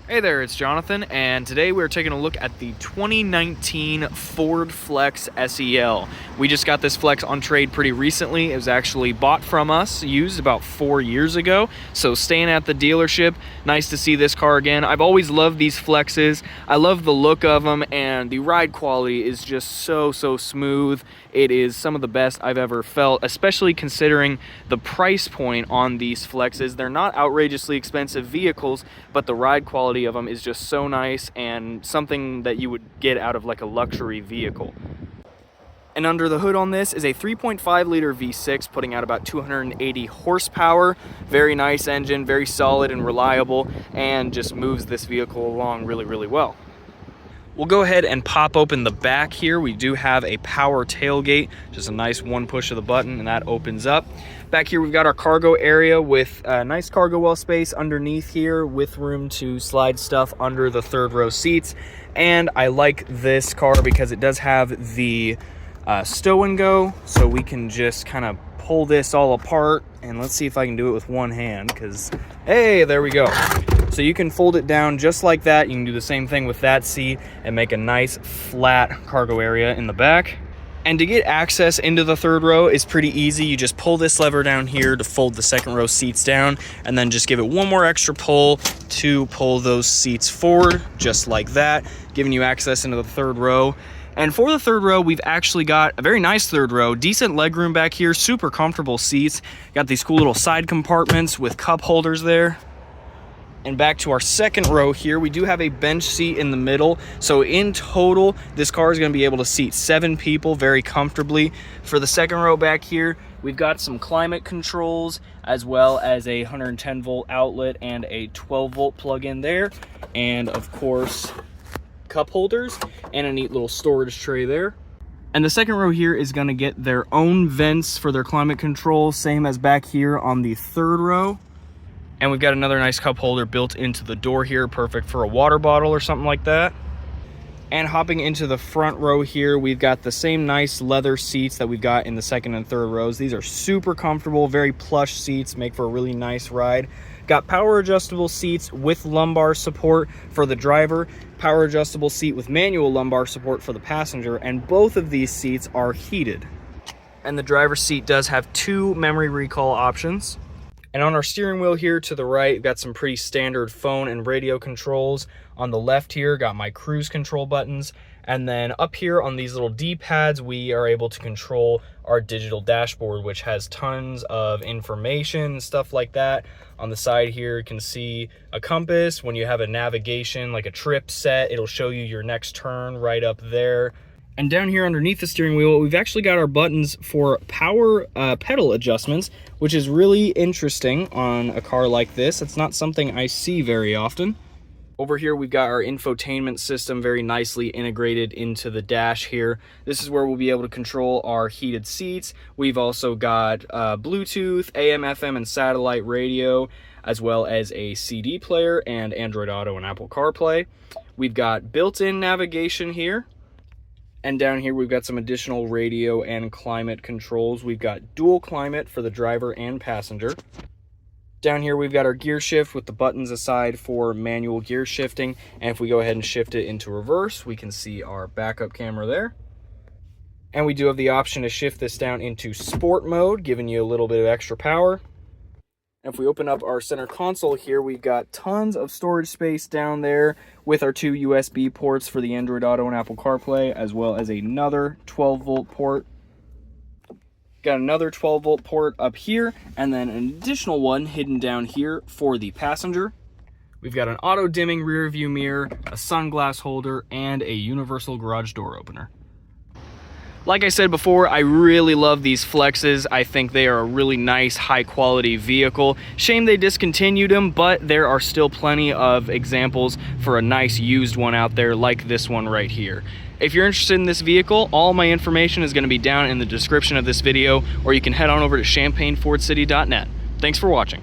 Hey there, it's Jonathan, and today we're taking a look at the 2019 Ford Flex SEL. We just got this Flex on trade pretty recently. It was actually bought from us, used about 4 years ago, so staying at the dealership. Nice to see this car again. I've always loved these Flexes. I love the look of them, and the ride quality is just so smooth. It is some of the best I've ever felt, especially considering the price point on these Flexes. They're not outrageously expensive vehicles, but the ride quality of them is just so nice and something that you would get out of like a luxury vehicle. And under the hood on this is a 3.5 liter V6 putting out about 280 horsepower. Very nice engine, very solid and reliable, and just moves this vehicle along really well. We'll go ahead and pop open the back here. We do have a power tailgate, just a nice one push of the button and that opens up. Back here we've got our cargo area with a nice cargo well space underneath here with room to slide stuff under the third row seats. And I like this car because it does have the stow and go, so we can just kind of pull this all apart. And let's see if I can do it with one hand, because hey, there we go. So you can fold it down just like that. You can do the same thing with that seat and make a nice flat cargo area in the back. And to get access into the third row is pretty easy. You just pull this lever down here to fold the second row seats down, and then just give it one more extra pull to pull those seats forward, just like that, giving you access into the third row. And for the third row, we've actually got a very nice third row, decent legroom back here, super comfortable seats. Got these cool little side compartments with cup holders there. And back to our second row here, we do have a bench seat in the middle. So in total, this car is going to be able to seat 7 people very comfortably. For the second row back here, we've got some climate controls, as well as a 110 volt outlet and a 12 volt plug-in there. And of course, cup holders and a neat little storage tray there. And the second row here is going to get their own vents for their climate control, same as back here on the third row. And we've got another nice cup holder built into the door here, perfect for a water bottle or something like that. And hopping into the front row here, we've got the same nice leather seats that we've got in the second and third rows. These are super comfortable, very plush seats, make for a really nice ride. Got power adjustable seats with lumbar support for the driver, power adjustable seat with manual lumbar support for the passenger, and both of these seats are heated. And the driver's seat does have 2 memory recall options. And on our steering wheel here to the right, we've got some pretty standard phone and radio controls. On the left here, got my cruise control buttons. And then up here on these little D-pads, we are able to control our digital dashboard, which has tons of information and stuff like that. On the side here, you can see a compass. When you have a navigation, like a trip set, it'll show you your next turn right up there. And down here underneath the steering wheel, we've actually got our buttons for power pedal adjustments, which is really interesting on a car like this. It's not something I see very often. Over here, we've got our infotainment system very nicely integrated into the dash here. This is where we'll be able to control our heated seats. We've also got Bluetooth, AM, FM, and satellite radio, as well as a CD player and Android Auto and Apple CarPlay. We've got built-in navigation here. And down here, we've got some additional radio and climate controls. We've got dual climate for the driver and passenger. Down here, we've got our gear shift with the buttons aside for manual gear shifting. And if we go ahead and shift it into reverse, we can see our backup camera there. And we do have the option to shift this down into sport mode, giving you a little bit of extra power. And if we open up our center console here, we've got tons of storage space down there with our 2 USB ports for the Android Auto and Apple CarPlay, as well as another 12 volt port. Got another 12 volt port up here, and then an additional one hidden down here for the passenger. We've got an auto dimming rear view mirror, a sunglass holder, and a universal garage door opener. Like I said before, I really love these Flexes. I think they are a really nice, high-quality vehicle. Shame they discontinued them, but there are still plenty of examples for a nice used one out there like this one right here. If you're interested in this vehicle, all my information is going to be down in the description of this video, or you can head on over to champagnefordcity.net. Thanks for watching.